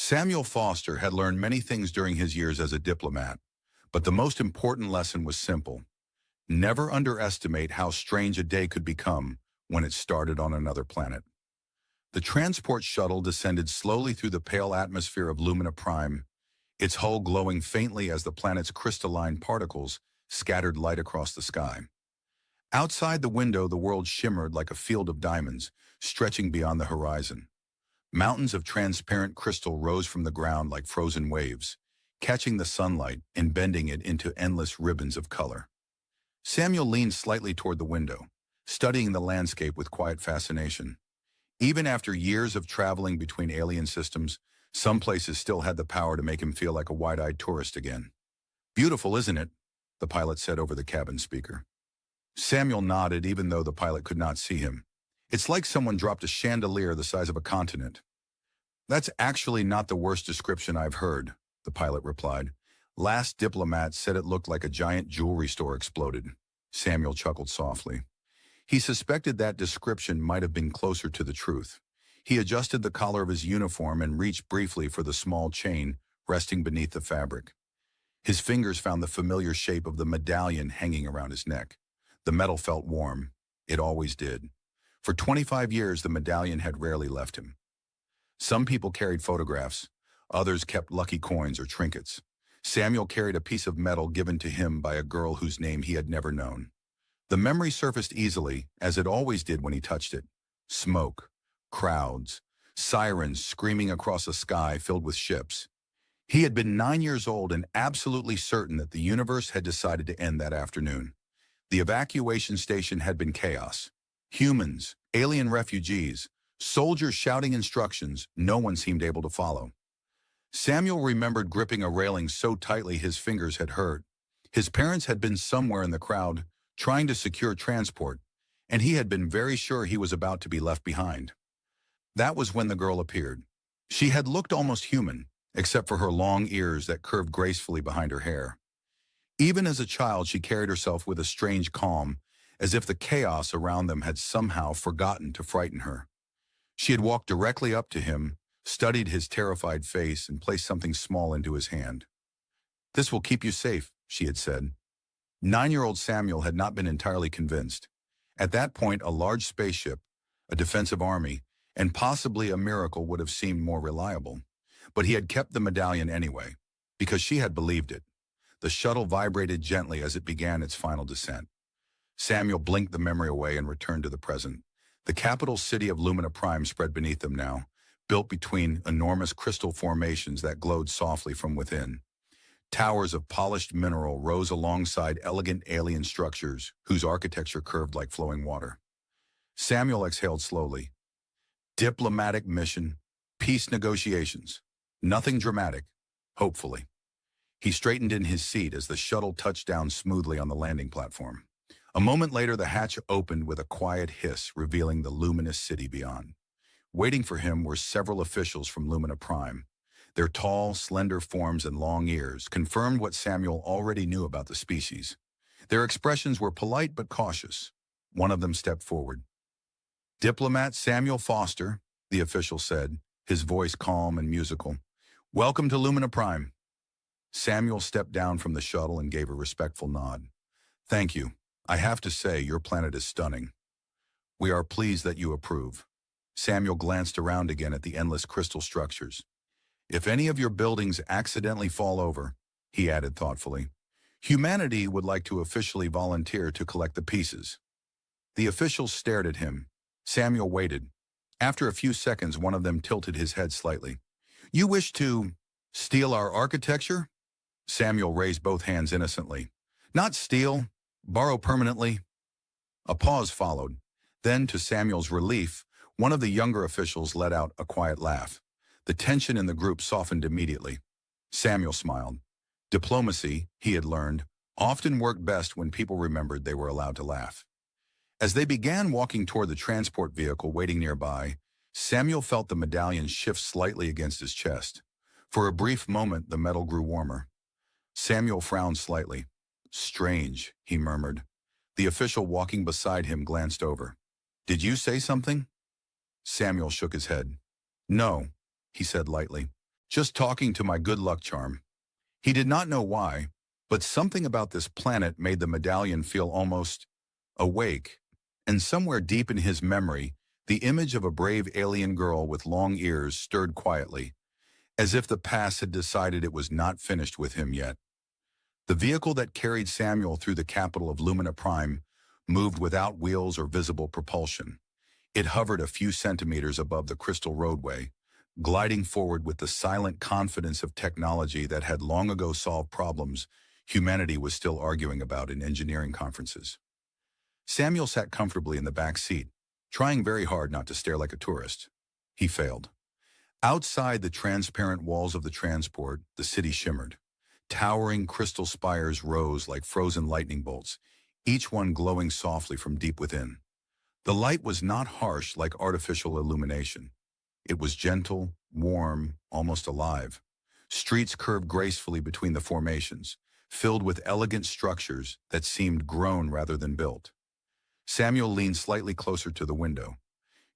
Samuel Foster had learned many things during his years as a diplomat, but the most important lesson was simple. Never underestimate how strange a day could become when it started on another planet. The transport shuttle descended slowly through the pale atmosphere of Lumina Prime, its hull glowing faintly as the planet's crystalline particles scattered light across the sky. Outside the window, the world shimmered like a field of diamonds, stretching beyond the horizon. Mountains of transparent crystal rose from the ground like frozen waves, catching the sunlight and bending it into endless ribbons of color. Samuel leaned slightly toward the window, studying the landscape with quiet fascination. Even after years of traveling between alien systems, some places still had the power to make him feel like a wide-eyed tourist again. "Beautiful, isn't it?" the pilot said over the cabin speaker. Samuel nodded even though the pilot could not see him. "It's like someone dropped a chandelier the size of a continent." "That's actually not the worst description I've heard," the pilot replied. "Last diplomat said it looked like a giant jewelry store exploded." Samuel chuckled softly. He suspected that description might have been closer to the truth. He adjusted the collar of his uniform and reached briefly for the small chain resting beneath the fabric. His fingers found the familiar shape of the medallion hanging around his neck. The metal felt warm. It always did. For 25 years, the medallion had rarely left him. Some people carried photographs. Others kept lucky coins or trinkets. Samuel carried a piece of metal given to him by a girl whose name he had never known. The memory surfaced easily, as it always did when he touched it. Smoke, crowds, sirens screaming across a sky filled with ships. He had been 9 years old and absolutely certain that the universe had decided to end that afternoon. The evacuation station had been chaos. Humans, alien refugees, soldiers shouting instructions no one seemed able to follow. Samuel remembered gripping a railing so tightly his fingers had hurt. His parents had been somewhere in the crowd, trying to secure transport, and he had been very sure he was about to be left behind. That was when the girl appeared. She had looked almost human, except for her long ears that curved gracefully behind her hair. Even as a child, she carried herself with a strange calm, as if the chaos around them had somehow forgotten to frighten her. She had walked directly up to him, studied his terrified face, and placed something small into his hand. "This will keep you safe," she had said. 9-year-old Samuel had not been entirely convinced. At that point, a large spaceship, a defensive army, and possibly a miracle would have seemed more reliable. But he had kept the medallion anyway, because she had believed it. The shuttle vibrated gently as it began its final descent. Samuel blinked the memory away and returned to the present. The capital city of Lumina Prime spread beneath them now, built between enormous crystal formations that glowed softly from within. Towers of polished mineral rose alongside elegant alien structures whose architecture curved like flowing water. Samuel exhaled slowly. Diplomatic mission, peace negotiations. Nothing dramatic, hopefully. He straightened in his seat as the shuttle touched down smoothly on the landing platform. A moment later, the hatch opened with a quiet hiss, revealing the luminous city beyond. Waiting for him were several officials from Lumina Prime. Their tall, slender forms and long ears confirmed what Samuel already knew about the species. Their expressions were polite but cautious. One of them stepped forward. "Diplomat Samuel Foster," the official said, his voice calm and musical. "Welcome to Lumina Prime." Samuel stepped down from the shuttle and gave a respectful nod. "Thank you. I have to say, your planet is stunning." "We are pleased that you approve." Samuel glanced around again at the endless crystal structures. "If any of your buildings accidentally fall over," he added thoughtfully, "humanity would like to officially volunteer to collect the pieces." The officials stared at him. Samuel waited. After a few seconds, one of them tilted his head slightly. "You wish to steal our architecture?" Samuel raised both hands innocently. "Not steal, borrow permanently." A pause followed. Then, to Samuel's relief, one of the younger officials let out a quiet laugh. The tension in the group softened immediately. Samuel smiled. Diplomacy, he had learned, often worked best when people remembered they were allowed to laugh. As they began walking toward the transport vehicle waiting nearby, Samuel felt the medallion shift slightly against his chest. For a brief moment, the metal grew warmer. Samuel frowned slightly. "Strange," he murmured. The official walking beside him glanced over. "Did you say something?" Samuel shook his head. "No," he said lightly. Just talking to my good luck charm. He did not know why, but something about this planet made the medallion feel almost awake. And somewhere deep in his memory, the image of a brave alien girl with long ears stirred quietly, as if the past had decided it was not finished with him yet. The vehicle that carried Samuel through the capital of Lumina Prime moved without wheels or visible propulsion. It hovered a few centimeters above the crystal roadway, gliding forward with the silent confidence of technology that had long ago solved problems humanity was still arguing about in engineering conferences. Samuel sat comfortably in the back seat, trying very hard not to stare like a tourist. He failed. Outside the transparent walls of the transport, the city shimmered. Towering crystal spires rose like frozen lightning bolts, each one glowing softly from deep within. The light was not harsh like artificial illumination. It was gentle, warm, almost alive. Streets curved gracefully between the formations, filled with elegant structures that seemed grown rather than built. Samuel leaned slightly closer to the window.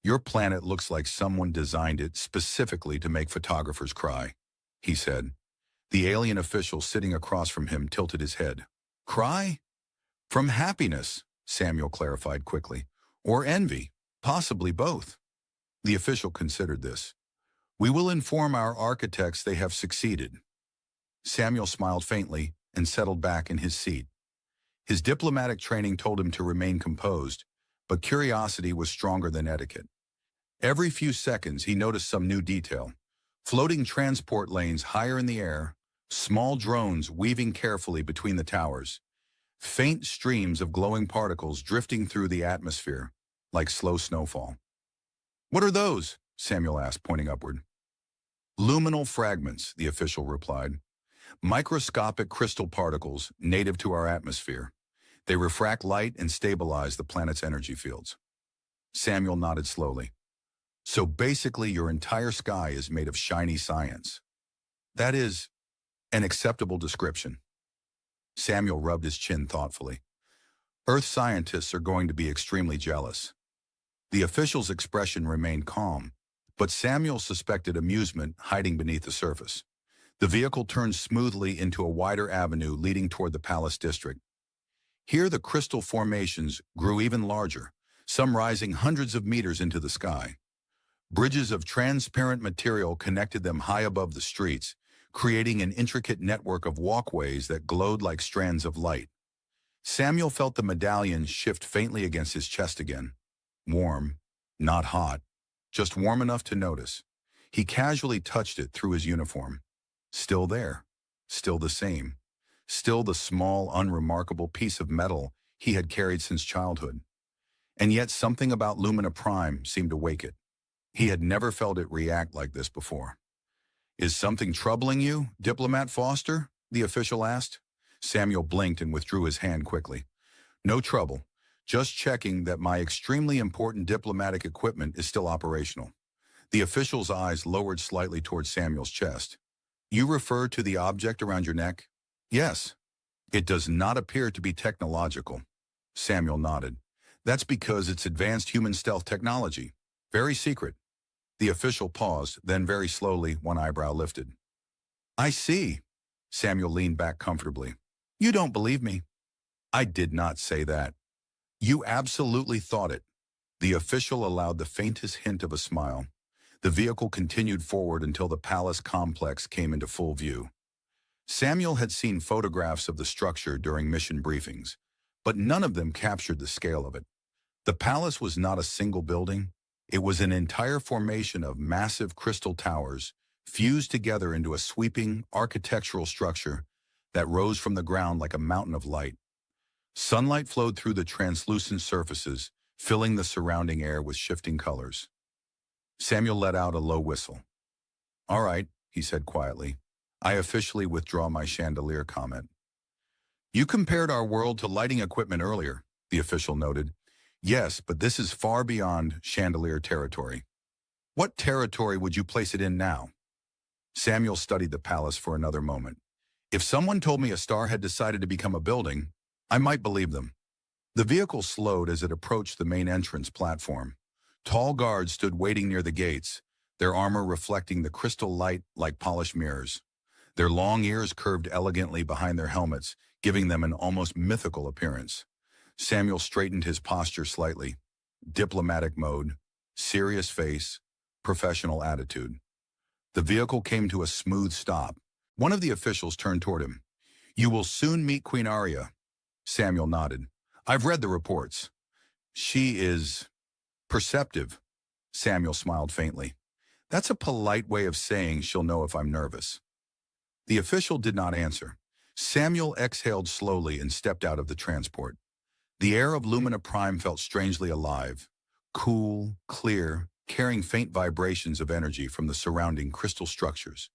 "Your planet looks like someone designed it specifically to make photographers cry," he said. The alien official sitting across from him tilted his head. "Cry? From happiness," Samuel clarified quickly. "Or envy, possibly both." The official considered this. "We will inform our architects they have succeeded." Samuel smiled faintly and settled back in his seat. His diplomatic training told him to remain composed, but curiosity was stronger than etiquette. Every few seconds he noticed some new detail. Floating transport lanes higher in the air, small drones weaving carefully between the towers, faint streams of glowing particles drifting through the atmosphere, like slow snowfall. "What are those?" Samuel asked, pointing upward. "Luminal fragments," the official replied. "Microscopic crystal particles native to our atmosphere. They refract light and stabilize the planet's energy fields." Samuel nodded slowly. "So basically your entire sky is made of shiny science." "That is an acceptable description." Samuel rubbed his chin thoughtfully. "Earth scientists are going to be extremely jealous." The official's expression remained calm, but Samuel suspected amusement hiding beneath the surface. The vehicle turned smoothly into a wider avenue leading toward the palace district. Here the crystal formations grew even larger, some rising hundreds of meters into the sky. Bridges of transparent material connected them high above the streets, creating an intricate network of walkways that glowed like strands of light. Samuel felt the medallion shift faintly against his chest again. Warm, not hot, just warm enough to notice. He casually touched it through his uniform. Still there, still the same, still the small, unremarkable piece of metal he had carried since childhood. And yet something about Lumina Prime seemed to wake it. He had never felt it react like this before. "Is something troubling you, Diplomat Foster?" the official asked. Samuel blinked and withdrew his hand quickly. "No trouble. Just checking that my extremely important diplomatic equipment is still operational." The official's eyes lowered slightly towards Samuel's chest. "You refer to the object around your neck?" "Yes." "It does not appear to be technological." Samuel nodded. "That's because it's advanced human stealth technology. Very secret." The official paused, then very slowly, one eyebrow lifted. "I see." Samuel leaned back comfortably. "You don't believe me." "I did not say that." "You absolutely thought it." The official allowed the faintest hint of a smile. The vehicle continued forward until the palace complex came into full view. Samuel had seen photographs of the structure during mission briefings, but none of them captured the scale of it. The palace was not a single building. It was an entire formation of massive crystal towers fused together into a sweeping architectural structure that rose from the ground like a mountain of light. Sunlight flowed through the translucent surfaces, filling the surrounding air with shifting colors. Samuel let out a low whistle. "All right," he said quietly. "I officially withdraw my chandelier comment." "You compared our world to lighting equipment earlier," the official noted. "Yes, but this is far beyond chandelier territory." "What territory would you place it in now?" Samuel studied the palace for another moment. "If someone told me a star had decided to become a building, I might believe them." The vehicle slowed as it approached the main entrance platform. Tall guards stood waiting near the gates, their armor reflecting the crystal light like polished mirrors. Their long ears curved elegantly behind their helmets, giving them an almost mythical appearance. Samuel straightened his posture slightly. Diplomatic mode, serious face, professional attitude. The vehicle came to a smooth stop. One of the officials turned toward him. "You will soon meet Queen Arya." Samuel nodded. "I've read the reports." "She is perceptive." Samuel smiled faintly. "That's a polite way of saying she'll know if I'm nervous." The official did not answer. Samuel exhaled slowly and stepped out of the transport. The air of Lumina Prime felt strangely alive, cool, clear, carrying faint vibrations of energy from the surrounding crystal structures.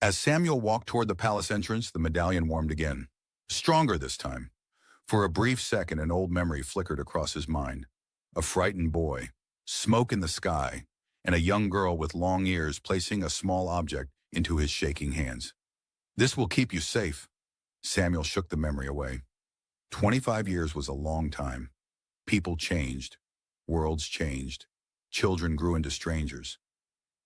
As Samuel walked toward the palace entrance, the medallion warmed again. Stronger this time. For a brief second, an old memory flickered across his mind. A frightened boy, smoke in the sky, and a young girl with long ears placing a small object into his shaking hands. "This will keep you safe." Samuel shook the memory away. 25 years was a long time. People changed. Worlds changed. Children grew into strangers.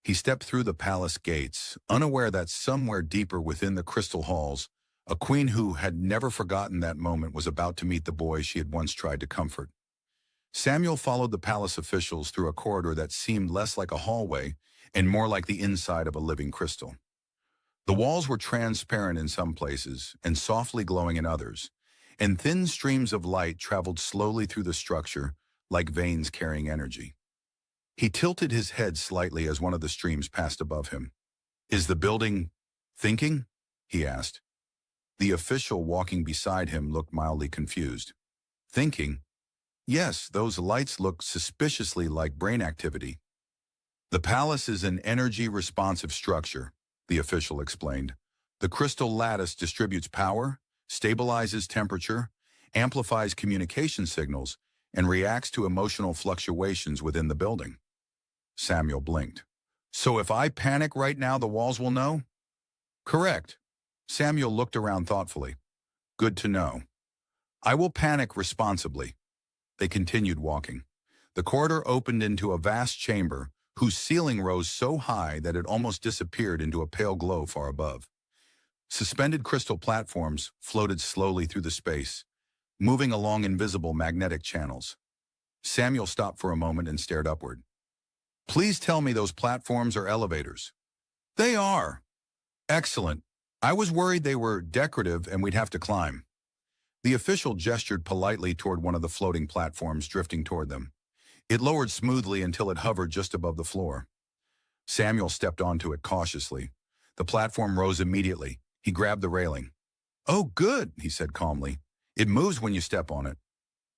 He stepped through the palace gates, unaware that somewhere deeper within the crystal halls, a queen who had never forgotten that moment was about to meet the boy she had once tried to comfort. Samuel followed the palace officials through a corridor that seemed less like a hallway and more like the inside of a living crystal. The walls were transparent in some places and softly glowing in others, and thin streams of light traveled slowly through the structure like veins carrying energy. He tilted his head slightly as one of the streams passed above him. "Is the building thinking?" he asked. The official walking beside him looked mildly confused. "Thinking? Yes, those lights look suspiciously like brain activity." "The palace is an energy-responsive structure," the official explained. "The crystal lattice distributes power, stabilizes temperature, amplifies communication signals, and reacts to emotional fluctuations within the building." Samuel blinked. "So if I panic right now, the walls will know?" "Correct." Samuel looked around thoughtfully. "Good to know. I will panic responsibly." They continued walking. The corridor opened into a vast chamber whose ceiling rose so high that it almost disappeared into a pale glow far above. Suspended crystal platforms floated slowly through the space, moving along invisible magnetic channels. Samuel stopped for a moment and stared upward. "Please tell me those platforms are elevators." "They are." "Excellent. I was worried they were decorative and we'd have to climb." The official gestured politely toward one of the floating platforms drifting toward them. It lowered smoothly until it hovered just above the floor. Samuel stepped onto it cautiously. The platform rose immediately. He grabbed the railing. "Oh, good," he said calmly. "It moves when you step on it."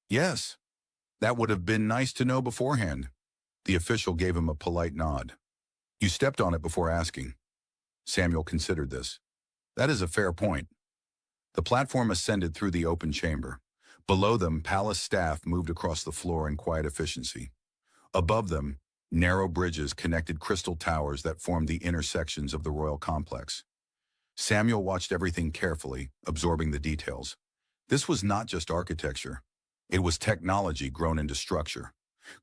"Yes. That would have been nice to know beforehand." The official gave him a polite nod. "You stepped on it before asking." Samuel considered this. "That is a fair point." The platform ascended through the open chamber. Below them, palace staff moved across the floor in quiet efficiency. Above them, narrow bridges connected crystal towers that formed the intersections of the royal complex. Samuel watched everything carefully, absorbing the details. This was not just architecture. It was technology grown into structure.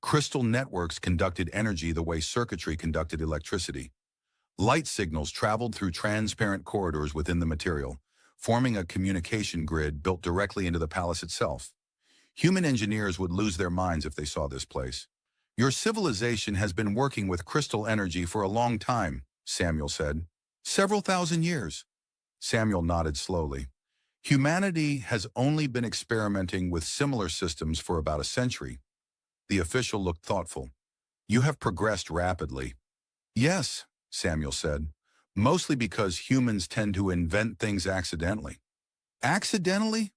Crystal networks conducted energy the way circuitry conducted electricity. Light signals traveled through transparent corridors within the material, forming a communication grid built directly into the palace itself. Human engineers would lose their minds if they saw this place. "Your civilization has been working with crystal energy for a long time," Samuel said. "Several thousand years." Samuel nodded slowly. "Humanity has only been experimenting with similar systems for about a century." The official looked thoughtful. "You have progressed rapidly." "Yes," Samuel said, "mostly because humans tend to invent things accidentally." "Accidentally?"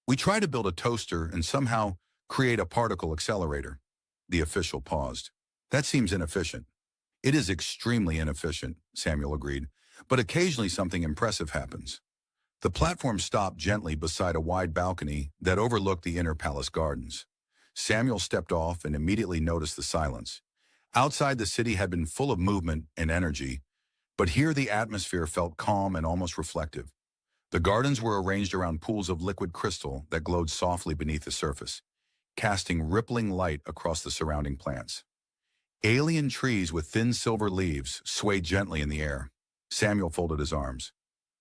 "We try to build a toaster and somehow create a particle accelerator." The official paused. "That seems inefficient." "It is extremely inefficient," Samuel agreed, "but occasionally something impressive happens." The platform stopped gently beside a wide balcony that overlooked the inner palace gardens. Samuel stepped off and immediately noticed the silence. Outside, the city had been full of movement and energy, but here the atmosphere felt calm and almost reflective. The gardens were arranged around pools of liquid crystal that glowed softly beneath the surface, casting rippling light across the surrounding plants. Alien trees with thin silver leaves swayed gently in the air. Samuel folded his arms.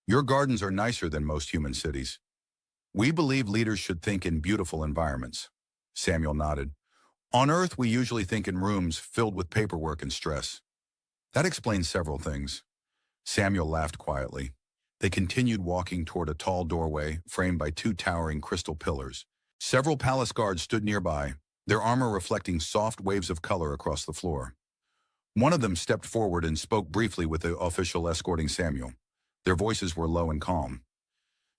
Your gardens are nicer than most human cities. We believe leaders should think in beautiful environments. Samuel nodded. On Earth, we usually think in rooms filled with paperwork and stress. That explains several things. Samuel laughed quietly. They continued walking toward a tall doorway framed by two towering crystal pillars. Several palace guards stood nearby, their armor reflecting soft waves of color across the floor. One of them stepped forward and spoke briefly with the official escorting Samuel. Their voices were low and calm.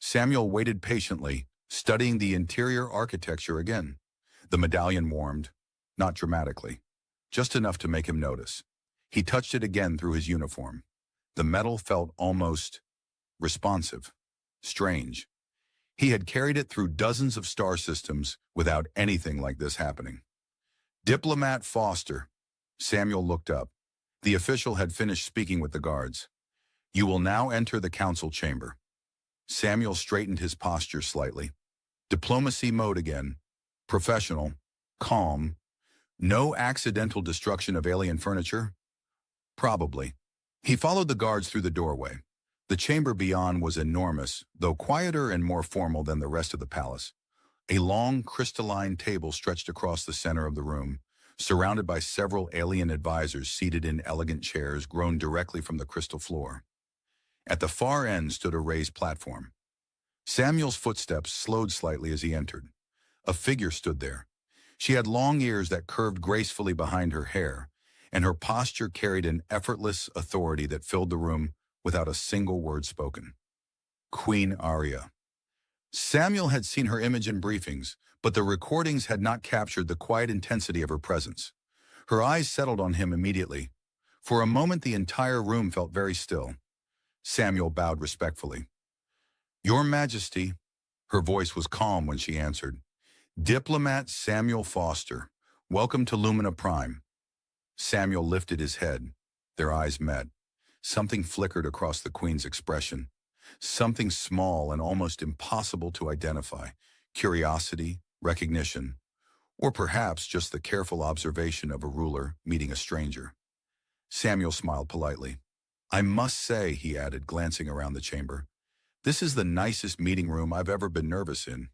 Samuel waited patiently, studying the interior architecture again. The medallion warmed, not dramatically, just enough to make him notice. He touched it again through his uniform. The metal felt almost responsive, strange. He had carried it through dozens of star systems without anything like this happening. Diplomat Foster. Samuel looked up. The official had finished speaking with the guards. You will now enter the council chamber. Samuel straightened his posture slightly. Diplomacy mode again. Professional. Calm. No accidental destruction of alien furniture? Probably. He followed the guards through the doorway. The chamber beyond was enormous, though quieter and more formal than the rest of the palace. A long, crystalline table stretched across the center of the room, surrounded by several alien advisors seated in elegant chairs grown directly from the crystal floor. At the far end stood a raised platform. Samuel's footsteps slowed slightly as he entered. A figure stood there. She had long ears that curved gracefully behind her hair, and her posture carried an effortless authority that filled the room without a single word spoken. Queen Arya. Samuel had seen her image in briefings, but the recordings had not captured the quiet intensity of her presence. Her eyes settled on him immediately. For a moment, the entire room felt very still. Samuel bowed respectfully. Your Majesty. Her voice was calm when she answered. Diplomat Samuel Foster. Welcome to Lumina Prime. Samuel lifted his head. Their eyes met. Something flickered across the Queen's expression. Something small and almost impossible to identify. Curiosity, recognition, or perhaps just the careful observation of a ruler meeting a stranger. Samuel smiled politely. I must say, he added, glancing around the chamber, this is the nicest meeting room I've ever been nervous in.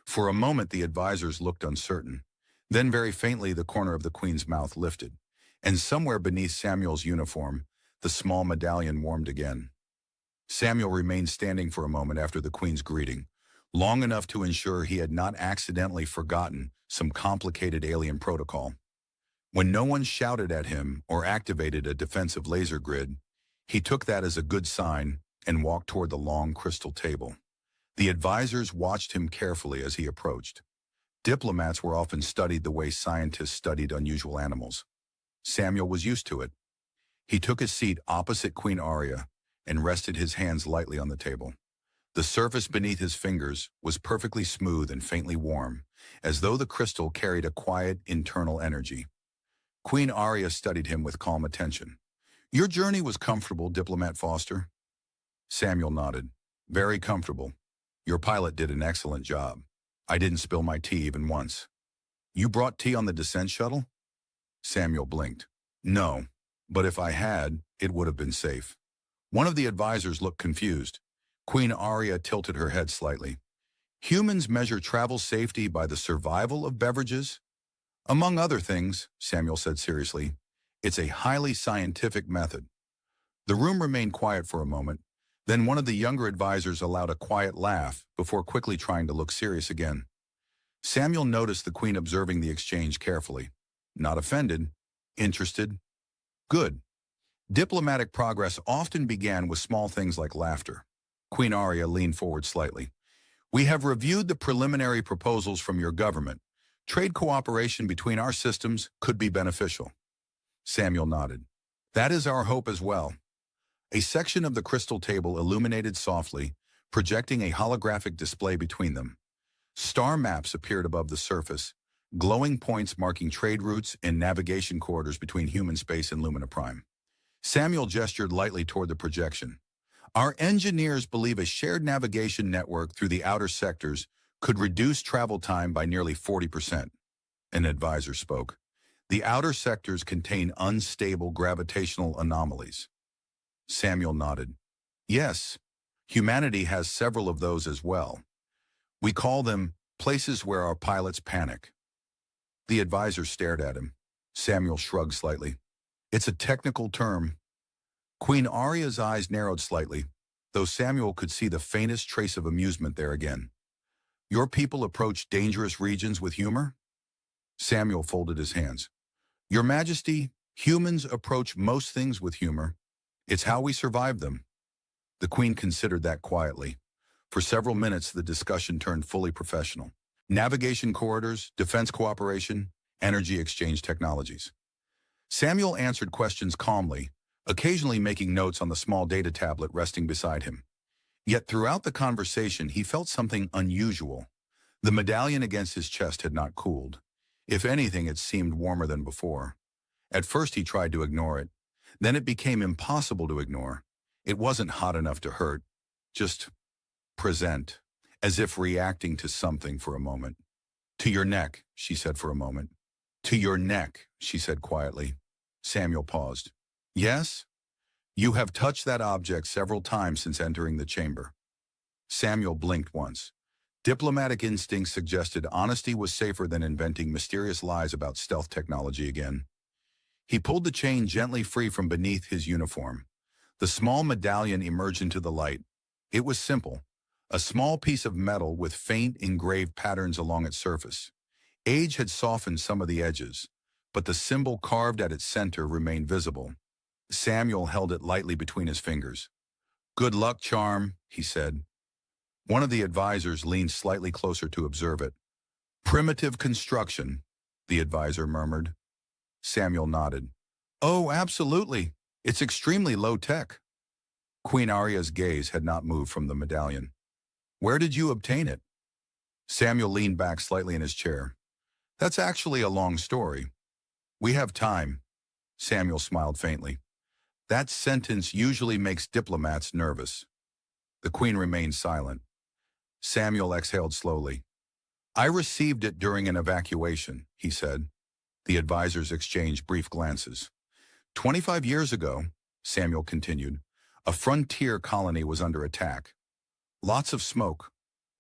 For a moment, the advisors looked uncertain. Then very faintly, the corner of the Queen's mouth lifted, and somewhere beneath Samuel's uniform, the small medallion warmed again. Samuel remained standing for a moment after the Queen's greeting, long enough to ensure he had not accidentally forgotten some complicated alien protocol. When no one shouted at him or activated a defensive laser grid, he took that as a good sign and walked toward the long crystal table. The advisors watched him carefully as he approached. Diplomats were often studied the way scientists studied unusual animals. Samuel was used to it. He took his seat opposite Queen Arya and rested his hands lightly on the table. The surface beneath his fingers was perfectly smooth and faintly warm, as though the crystal carried a quiet internal energy. Queen Arya studied him with calm attention. Your journey was comfortable, Diplomat Foster? Samuel nodded. Very comfortable. Your pilot did an excellent job. I didn't spill my tea even once. You brought tea on the descent shuttle? Samuel blinked. No, but if I had, it would have been safe. One of the advisors looked confused. Queen Arya tilted her head slightly. Humans measure travel safety by the survival of beverages? Among other things, Samuel said seriously, it's a highly scientific method. The room remained quiet for a moment. Then one of the younger advisors allowed a quiet laugh before quickly trying to look serious again. Samuel noticed the Queen observing the exchange carefully. Not offended, interested. Good. Diplomatic progress often began with small things like laughter. Queen Arya leaned forward slightly. We have reviewed the preliminary proposals from your government. Trade cooperation between our systems could be beneficial. Samuel nodded. That is our hope as well. A section of the crystal table illuminated softly, projecting a holographic display between them. Star maps appeared above the surface, glowing points marking trade routes and navigation corridors between human space and Lumina Prime. Samuel gestured lightly toward the projection. Our engineers believe a shared navigation network through the outer sectors could reduce travel time by nearly 40%. An advisor spoke. The outer sectors contain unstable gravitational anomalies. Samuel nodded. Yes, humanity has several of those as well. We call them places where our pilots panic. The advisor stared at him. Samuel shrugged slightly. It's a technical term. Queen Arya's eyes narrowed slightly, though Samuel could see the faintest trace of amusement there again. Your people approach dangerous regions with humor? Samuel folded his hands. Your Majesty, humans approach most things with humor. It's how we survive them. The Queen considered that quietly. For several minutes, the discussion turned fully professional. Navigation corridors, defense cooperation, energy exchange technologies. Samuel answered questions calmly, occasionally making notes on the small data tablet resting beside him. Yet throughout the conversation, he felt something unusual. The medallion against his chest had not cooled. If anything, it seemed warmer than before. At first, he tried to ignore it. Then it became impossible to ignore. It wasn't hot enough to hurt, just present, as if reacting to something for a moment. To your neck, she said for a moment. To your neck, she said quietly. Samuel paused. Yes? You have touched that object several times since entering the chamber. Samuel blinked once. Diplomatic instincts suggested honesty was safer than inventing mysterious lies about stealth technology again. He pulled the chain gently free from beneath his uniform. The small medallion emerged into the light. It was simple, a small piece of metal with faint engraved patterns along its surface. Age had softened some of the edges, but the symbol carved at its center remained visible. Samuel held it lightly between his fingers. Good luck, charm, he said. One of the advisors leaned slightly closer to observe it. Primitive construction, the advisor murmured. Samuel nodded. Oh, absolutely. It's extremely low-tech. Queen Arya's gaze had not moved from the medallion. Where did you obtain it? Samuel leaned back slightly in his chair. That's actually a long story. We have time. Samuel smiled faintly. That sentence usually makes diplomats nervous. The Queen remained silent. Samuel exhaled slowly. I received it during an evacuation, he said. The advisors exchanged brief glances. 25 years ago, Samuel continued, a frontier colony was under attack. Lots of smoke,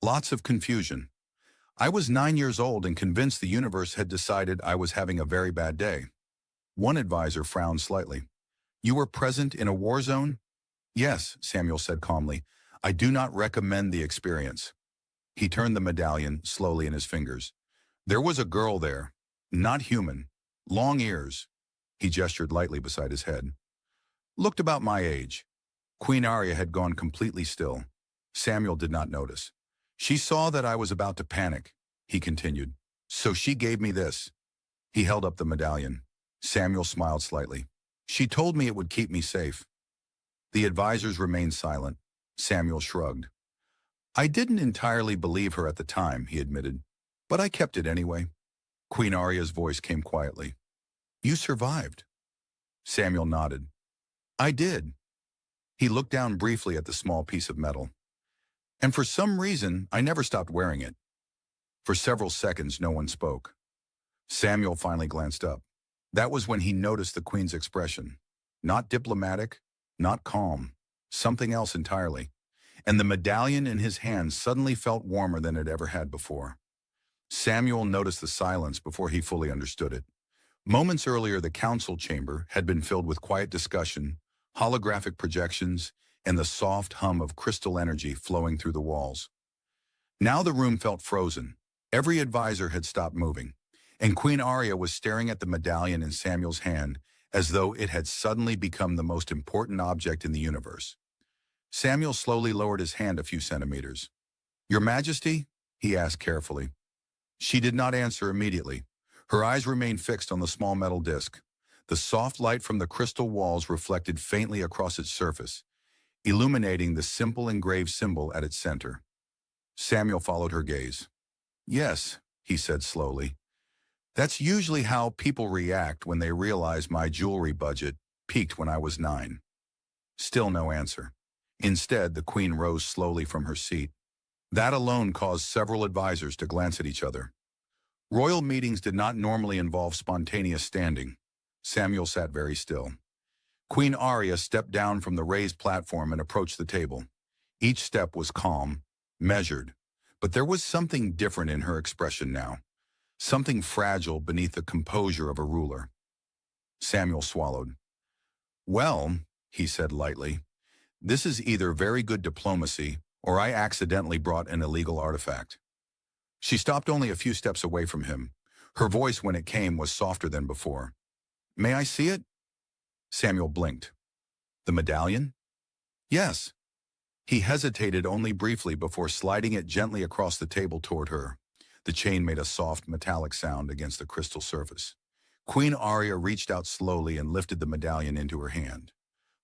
lots of confusion. I was 9 years old and convinced the universe had decided I was having a very bad day. One advisor frowned slightly. You were present in a war zone? Yes, Samuel said calmly. I do not recommend the experience. He turned the medallion slowly in his fingers. There was a girl there, not human, long ears. He gestured lightly beside his head. Looked about my age. Queen Arya had gone completely still. Samuel did not notice. She saw that I was about to panic, he continued. So she gave me this. He held up the medallion. Samuel smiled slightly. She told me it would keep me safe. The advisors remained silent. Samuel shrugged. I didn't entirely believe her at the time, he admitted, but I kept it anyway. Queen Arya's voice came quietly. You survived. Samuel nodded. I did. He looked down briefly at the small piece of metal. And for some reason, I never stopped wearing it. For several seconds, no one spoke. Samuel finally glanced up. That was when he noticed the Queen's expression. Not diplomatic, not calm, something else entirely. And the medallion in his hand suddenly felt warmer than it ever had before. Samuel noticed the silence before he fully understood it. Moments earlier, the council chamber had been filled with quiet discussion, holographic projections, and the soft hum of crystal energy flowing through the walls. Now the room felt frozen. Every advisor had stopped moving, and Queen Arya was staring at the medallion in Samuel's hand as though it had suddenly become the most important object in the universe. Samuel slowly lowered his hand a few centimeters. Your Majesty? He asked carefully. She did not answer immediately. Her eyes remained fixed on the small metal disc. The soft light from the crystal walls reflected faintly across its surface, illuminating the simple engraved symbol at its center. Samuel followed her gaze. Yes, he said slowly. That's usually how people react when they realize my jewelry budget peaked when I was 9. Still no answer. Instead, the Queen rose slowly from her seat. That alone caused several advisors to glance at each other. Royal meetings did not normally involve spontaneous standing. Samuel sat very still. Queen Arya stepped down from the raised platform and approached the table. Each step was calm, measured, but there was something different in her expression now, something fragile beneath the composure of a ruler. Samuel swallowed. "Well," he said lightly, "this is either very good diplomacy or I accidentally brought an illegal artifact." She stopped only a few steps away from him. Her voice, when it came, was softer than before. "May I see it?" Samuel blinked. "The medallion?" "Yes." He hesitated only briefly before sliding it gently across the table toward her. The chain made a soft metallic sound against the crystal surface. Queen Arya reached out slowly and lifted the medallion into her hand.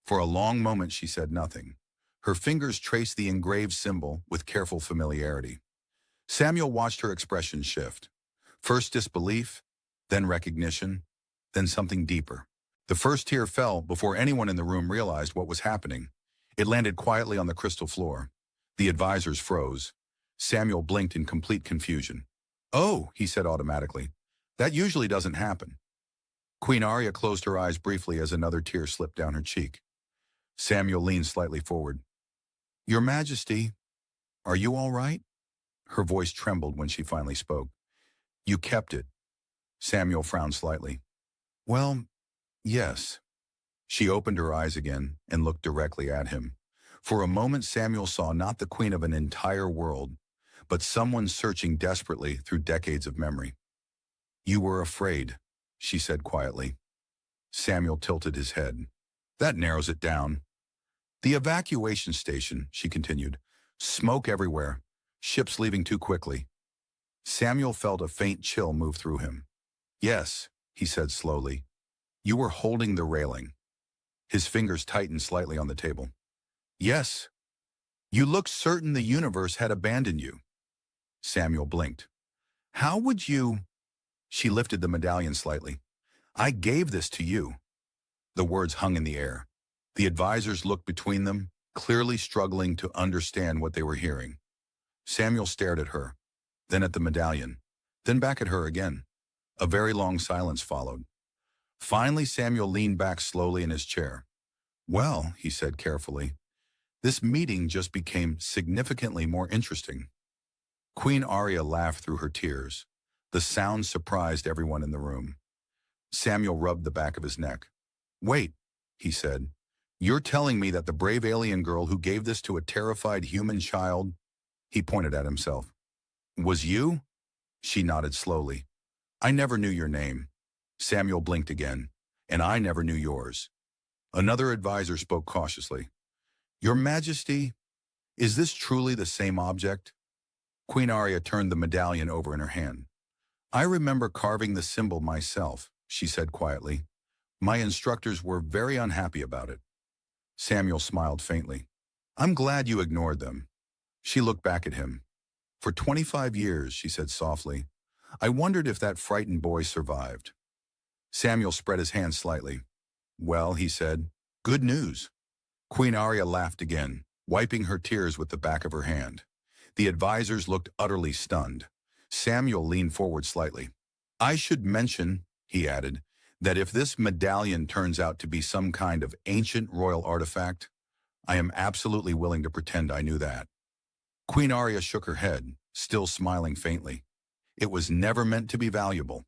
For a long moment she said nothing. Her fingers traced the engraved symbol with careful familiarity. Samuel watched her expression shift. First disbelief, then recognition, then something deeper. The first tear fell before anyone in the room realized what was happening. It landed quietly on the crystal floor. The advisors froze. Samuel blinked in complete confusion. "Oh," he said automatically, "that usually doesn't happen." Queen Arya closed her eyes briefly as another tear slipped down her cheek. Samuel leaned slightly forward. "Your Majesty, are you all right?" Her voice trembled when she finally spoke. "You kept it." Samuel frowned slightly. "Well, yes." She opened her eyes again and looked directly at him. For a moment Samuel saw not the queen of an entire world, but someone searching desperately through decades of memory. "You were afraid," she said quietly. Samuel tilted his head. "That narrows it down." "The evacuation station," she continued. "Smoke everywhere. Ships leaving too quickly." Samuel felt a faint chill move through him. "Yes," he said slowly. "You were holding the railing." His fingers tightened slightly on the table. "Yes. You looked certain the universe had abandoned you." Samuel blinked. "How would you—" She lifted the medallion slightly. "I gave this to you." The words hung in the air. The advisors looked between them, clearly struggling to understand what they were hearing. Samuel stared at her, then at the medallion, then back at her again. A very long silence followed. Finally, Samuel leaned back slowly in his chair. "Well," he said carefully, "this meeting just became significantly more interesting." Queen Arya laughed through her tears. The sound surprised everyone in the room. Samuel rubbed the back of his neck. "Wait," he said. "You're telling me that the brave alien girl who gave this to a terrified human child," he pointed at himself, "was you?" She nodded slowly. "I never knew your name." Samuel blinked again. "And I never knew yours." Another advisor spoke cautiously. "Your Majesty, is this truly the same object?" Queen Arya turned the medallion over in her hand. "I remember carving the symbol myself," she said quietly. "My instructors were very unhappy about it." Samuel smiled faintly. "I'm glad you ignored them." She looked back at him. "For 25 years, she said softly, I wondered if that frightened boy survived." Samuel spread his hands slightly. "Well," he said, "good news." Queen Arya laughed again, wiping her tears with the back of her hand. The advisors looked utterly stunned. Samuel leaned forward slightly. "I should mention," he added, "that if this medallion turns out to be some kind of ancient royal artifact, I am absolutely willing to pretend I knew that." Queen Arya shook her head, still smiling faintly. "It was never meant to be valuable."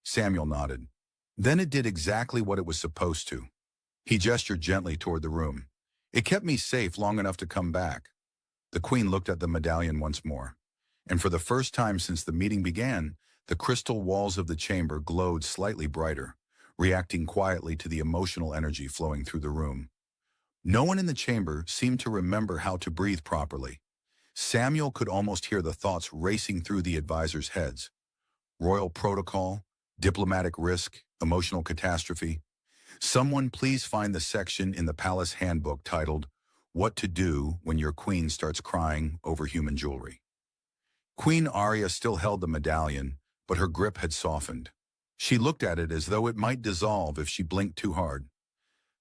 Samuel nodded. "Then it did exactly what it was supposed to." He gestured gently toward the room. "It kept me safe long enough to come back." The queen looked at the medallion once more, and for the first time since the meeting began, the crystal walls of the chamber glowed slightly brighter, reacting quietly to the emotional energy flowing through the room. No one in the chamber seemed to remember how to breathe properly. Samuel could almost hear the thoughts racing through the advisors' heads. Royal protocol, diplomatic risk, emotional catastrophe. Someone please find the section in the palace handbook titled, "What to Do When Your Queen Starts Crying Over Human Jewelry." Queen Arya still held the medallion, but her grip had softened. She looked at it as though it might dissolve if she blinked too hard.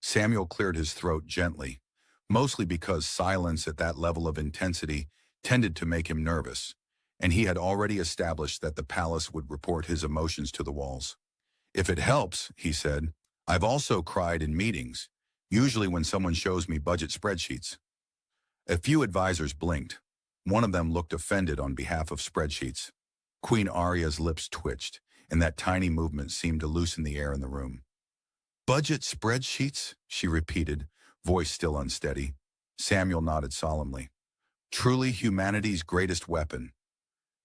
Samuel cleared his throat gently, mostly because silence at that level of intensity tended to make him nervous, and he had already established that the palace would report his emotions to the walls. If it helps, he said, I've also cried in meetings, usually when someone shows me budget spreadsheets. A few advisors blinked. One of them looked offended on behalf of spreadsheets. Queen Arya's lips twitched, and that tiny movement seemed to loosen the air in the room. Budget spreadsheets? She repeated, voice still unsteady. Samuel nodded solemnly. Truly humanity's greatest weapon.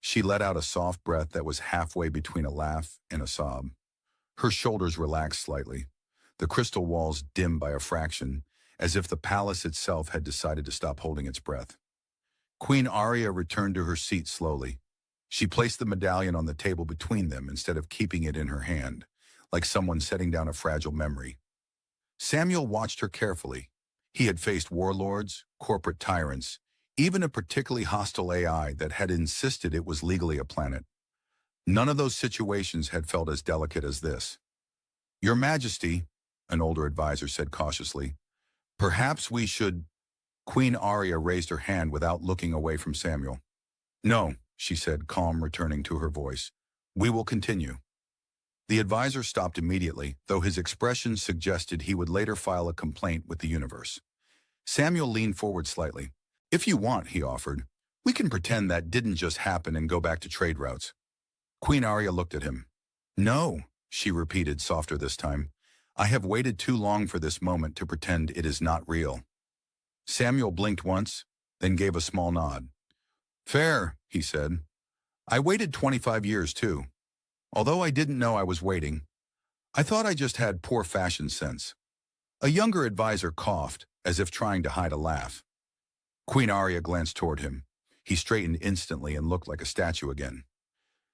She let out a soft breath that was halfway between a laugh and a sob. Her shoulders relaxed slightly, the crystal walls dimmed by a fraction, as if the palace itself had decided to stop holding its breath. Queen Arya returned to her seat slowly. She placed the medallion on the table between them instead of keeping it in her hand, like someone setting down a fragile memory. Samuel watched her carefully. He had faced warlords, corporate tyrants, even a particularly hostile AI that had insisted it was legally a planet. None of those situations had felt as delicate as this. Your Majesty, an older advisor said cautiously, perhaps we should... Queen Arya raised her hand without looking away from Samuel. No, she said, calm, returning to her voice. We will continue. The advisor stopped immediately, though his expression suggested he would later file a complaint with the universe. Samuel leaned forward slightly. If you want, he offered, we can pretend that didn't just happen and go back to trade routes. Queen Arya looked at him. No, she repeated, softer this time. I have waited too long for this moment to pretend it is not real. Samuel blinked once, then gave a small nod. Fair, he said. I waited 25 years too. Although I didn't know I was waiting, I thought I just had poor fashion sense. A younger advisor coughed, as if trying to hide a laugh. Queen Arya glanced toward him. He straightened instantly and looked like a statue again.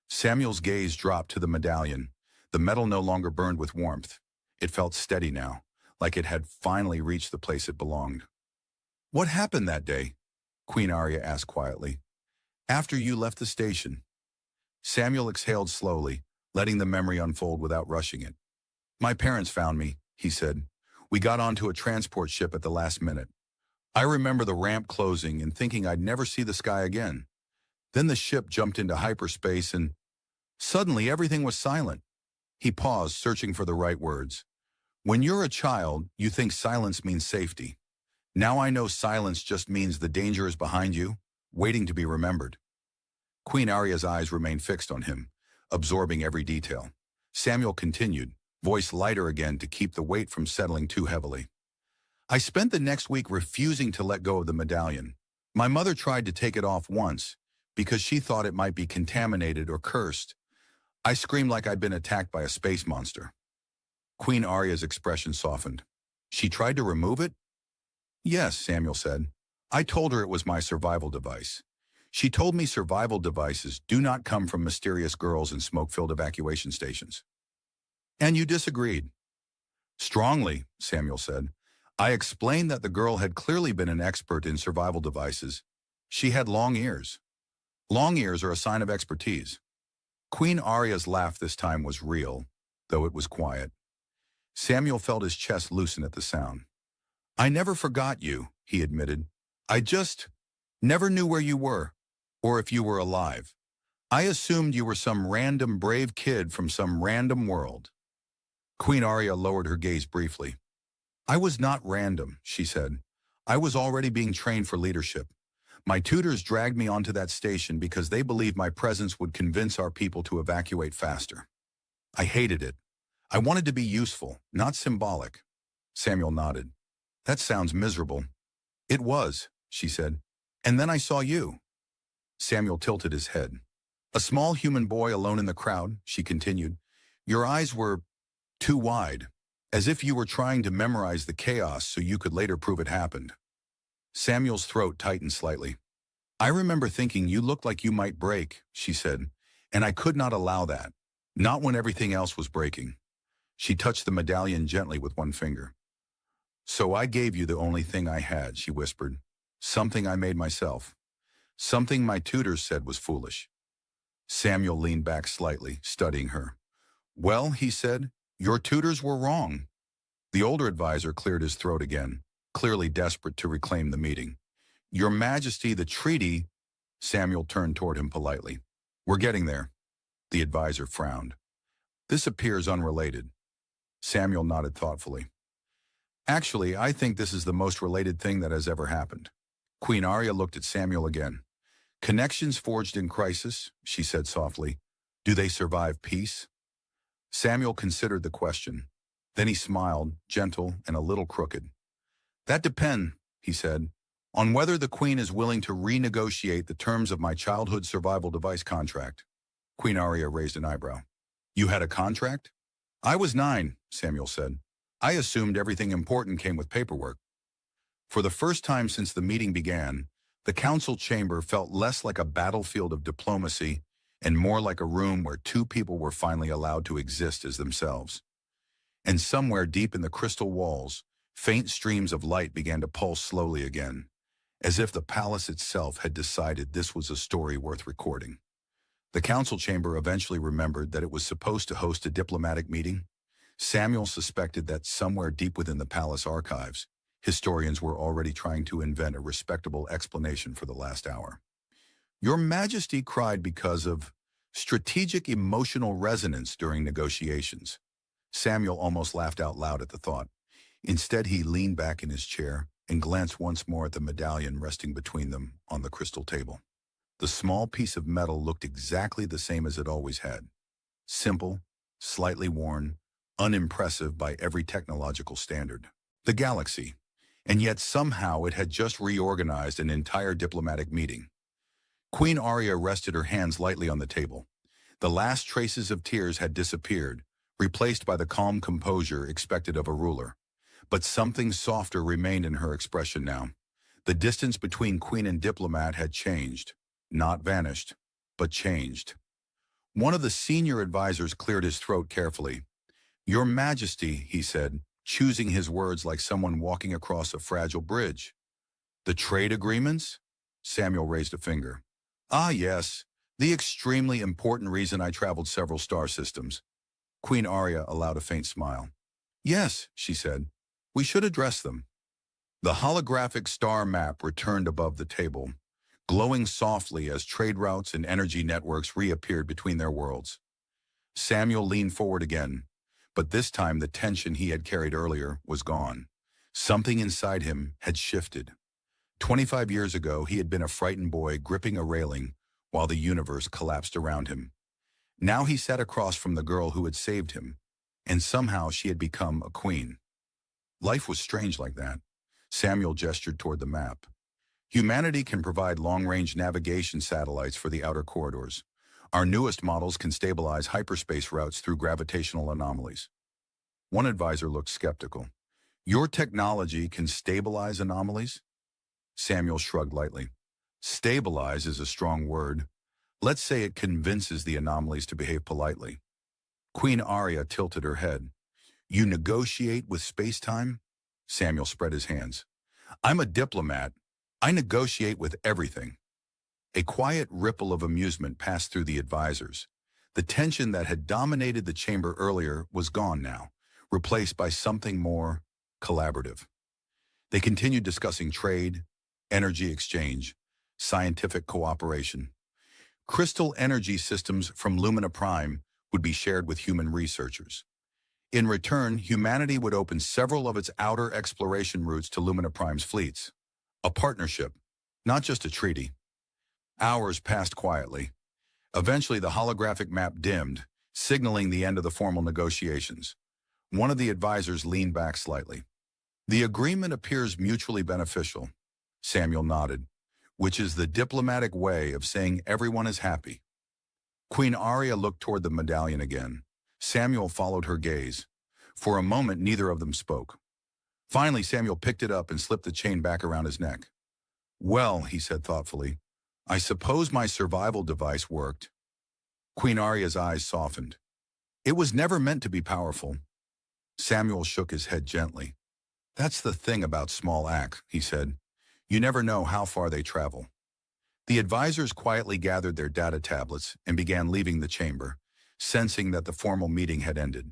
Samuel's gaze dropped to the medallion. The metal no longer burned with warmth. It felt steady now, like it had finally reached the place it belonged. What happened that day? Queen Arya asked quietly. After you left the station. Samuel exhaled slowly, letting the memory unfold without rushing it. My parents found me, he said. We got onto a transport ship at the last minute. I remember the ramp closing and thinking I'd never see the sky again. Then the ship jumped into hyperspace and suddenly everything was silent. He paused, searching for the right words. When you're a child, you think silence means safety. Now I know silence just means the danger is behind you, waiting to be remembered. Queen Arya's eyes remained fixed on him, absorbing every detail. Samuel continued, voice lighter again to keep the weight from settling too heavily. I spent the next week refusing to let go of the medallion. My mother tried to take it off once, because she thought it might be contaminated or cursed. I screamed like I'd been attacked by a space monster. Queen Arya's expression softened. She tried to remove it? Yes, Samuel said. I told her it was my survival device. She told me survival devices do not come from mysterious girls in smoke-filled evacuation stations. And you disagreed? Strongly, Samuel said. I explained that the girl had clearly been an expert in survival devices. She had long ears. Long ears are a sign of expertise. Queen Arya's laugh this time was real, though it was quiet. Samuel felt his chest loosen at the sound. I never forgot you, he admitted. I just never knew where you were, or if you were alive. I assumed you were some random brave kid from some random world. Queen Arya lowered her gaze briefly. I was not random, she said. I was already being trained for leadership. My tutors dragged me onto that station because they believed my presence would convince our people to evacuate faster. I hated it. I wanted to be useful, not symbolic. Samuel nodded. That sounds miserable. It was, she said. And then I saw you. Samuel tilted his head. A small human boy alone in the crowd, she continued. Your eyes were too wide, as if you were trying to memorize the chaos so you could later prove it happened. Samuel's throat tightened slightly. I remember thinking you looked like you might break, she said, and I could not allow that, not when everything else was breaking. She touched the medallion gently with one finger. So I gave you the only thing I had, she whispered. Something I made myself. Something my tutors said was foolish. Samuel leaned back slightly, studying her. Well, he said, your tutors were wrong. The older advisor cleared his throat again, clearly desperate to reclaim the meeting. Your Majesty, the treaty... Samuel turned toward him politely. We're getting there. The advisor frowned. This appears unrelated. Samuel nodded thoughtfully. Actually, I think this is the most related thing that has ever happened. Queen Arya looked at Samuel again. Connections forged in crisis, she said softly. Do they survive peace? Samuel considered the question. Then he smiled, gentle and a little crooked. That depends, he said, on whether the Queen is willing to renegotiate the terms of my childhood survival device contract. Queen Arya raised an eyebrow. You had a contract? I was 9, Samuel said. I assumed everything important came with paperwork. For the first time since the meeting began, the council chamber felt less like a battlefield of diplomacy and more like a room where two people were finally allowed to exist as themselves. And somewhere deep in the crystal walls, faint streams of light began to pulse slowly again, as if the palace itself had decided this was a story worth recording. The council chamber eventually remembered that it was supposed to host a diplomatic meeting. Samuel suspected that somewhere deep within the palace archives, historians were already trying to invent a respectable explanation for the last hour. Your Majesty cried because of strategic emotional resonance during negotiations. Samuel almost laughed out loud at the thought. Instead, he leaned back in his chair and glanced once more at the medallion resting between them on the crystal table. The small piece of metal looked exactly the same as it always had. Simple, slightly worn, unimpressive by every technological standard. The galaxy. And yet somehow it had just reorganized an entire diplomatic meeting. Queen Arya rested her hands lightly on the table. The last traces of tears had disappeared, replaced by the calm composure expected of a ruler. But something softer remained in her expression now. The distance between queen and diplomat had changed. Not vanished, but changed. One of the senior advisors cleared his throat carefully. Your Majesty, he said, choosing his words like someone walking across a fragile bridge. The trade agreements? Samuel raised a finger. Ah, yes, the extremely important reason I traveled several star systems. Queen Arya allowed a faint smile. Yes, she said, we should address them. The holographic star map returned above the table, glowing softly as trade routes and energy networks reappeared between their worlds. Samuel leaned forward again, but this time the tension he had carried earlier was gone. Something inside him had shifted. 25 years ago, he had been a frightened boy gripping a railing while the universe collapsed around him. Now he sat across from the girl who had saved him, and somehow she had become a queen. Life was strange like that. Samuel gestured toward the map. Humanity can provide long-range navigation satellites for the outer corridors. Our newest models can stabilize hyperspace routes through gravitational anomalies. One advisor looked skeptical. Your technology can stabilize anomalies? Samuel shrugged lightly. Stabilize is a strong word. Let's say it convinces the anomalies to behave politely. Queen Arya tilted her head. You negotiate with space-time? Samuel spread his hands. I'm a diplomat. I negotiate with everything. A quiet ripple of amusement passed through the advisors. The tension that had dominated the chamber earlier was gone now, replaced by something more collaborative. They continued discussing trade, energy exchange, scientific cooperation. Crystal energy systems from Lumina Prime would be shared with human researchers. In return, humanity would open several of its outer exploration routes to Lumina Prime's fleets. A partnership, not just a treaty. Hours passed quietly. Eventually, the holographic map dimmed, signaling the end of the formal negotiations. One of the advisors leaned back slightly. The agreement appears mutually beneficial. Samuel nodded, which is the diplomatic way of saying everyone is happy. Queen Arya looked toward the medallion again. Samuel followed her gaze. For a moment, neither of them spoke. Finally, Samuel picked it up and slipped the chain back around his neck. Well, he said thoughtfully, I suppose my survival device worked. Queen Arya's eyes softened. It was never meant to be powerful. Samuel shook his head gently. That's the thing about small acts, he said. You never know how far they travel. The advisors quietly gathered their data tablets and began leaving the chamber, sensing that the formal meeting had ended.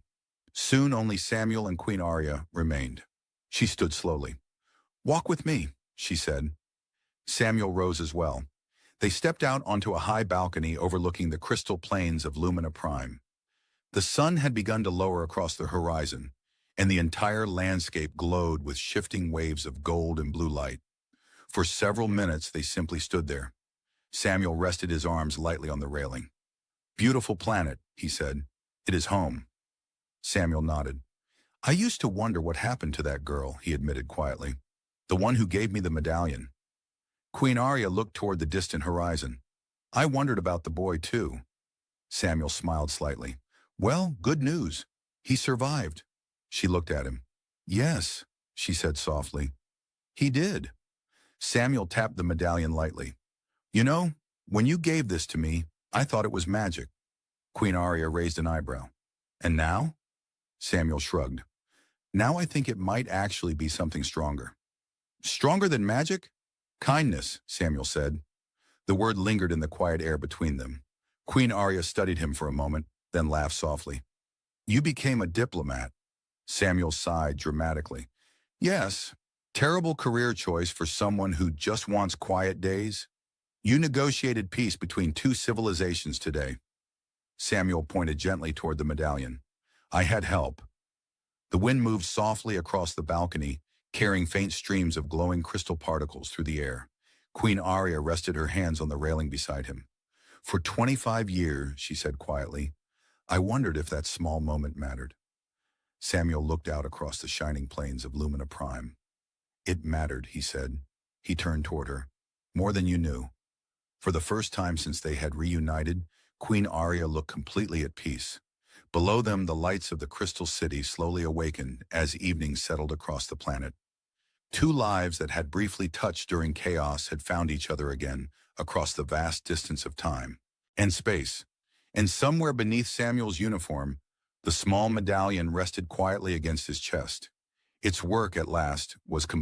Soon only Samuel and Queen Arya remained. She stood slowly. Walk with me, she said. Samuel rose as well. They stepped out onto a high balcony overlooking the crystal plains of Lumina Prime. The sun had begun to lower across the horizon, and the entire landscape glowed with shifting waves of gold and blue light. For several minutes, they simply stood there. Samuel rested his arms lightly on the railing. "Beautiful planet," he said. "It is home." Samuel nodded. "I used to wonder what happened to that girl," he admitted quietly. "The one who gave me the medallion." Queen Arya looked toward the distant horizon. "I wondered about the boy, too." Samuel smiled slightly. "Well, good news. He survived." She looked at him. "Yes," she said softly. "He did." Samuel tapped the medallion lightly. "You know, when you gave this to me, I thought it was magic." Queen Arya raised an eyebrow. "And now?" Samuel shrugged. "Now I think it might actually be something stronger." "Stronger than magic?" "Kindness," Samuel said. The word lingered in the quiet air between them. Queen Arya studied him for a moment, then laughed softly. "You became a diplomat." Samuel sighed dramatically. "Yes, terrible career choice for someone who just wants quiet days. You negotiated peace between two civilizations today." Samuel pointed gently toward the medallion. "I had help." The wind moved softly across the balcony, carrying faint streams of glowing crystal particles through the air. Queen Arya rested her hands on the railing beside him. "For 25 years," she said quietly, "I wondered if that small moment mattered." Samuel looked out across the shining plains of Lumina Prime. "It mattered," he said. He turned toward her. "More than you knew." For the first time since they had reunited, Queen Arya looked completely at peace. Below them, the lights of the Crystal City slowly awakened as evening settled across the planet. Two lives that had briefly touched during chaos had found each other again across the vast distance of time and space. And somewhere beneath Samuel's uniform, the small medallion rested quietly against his chest. Its work, at last, was complete.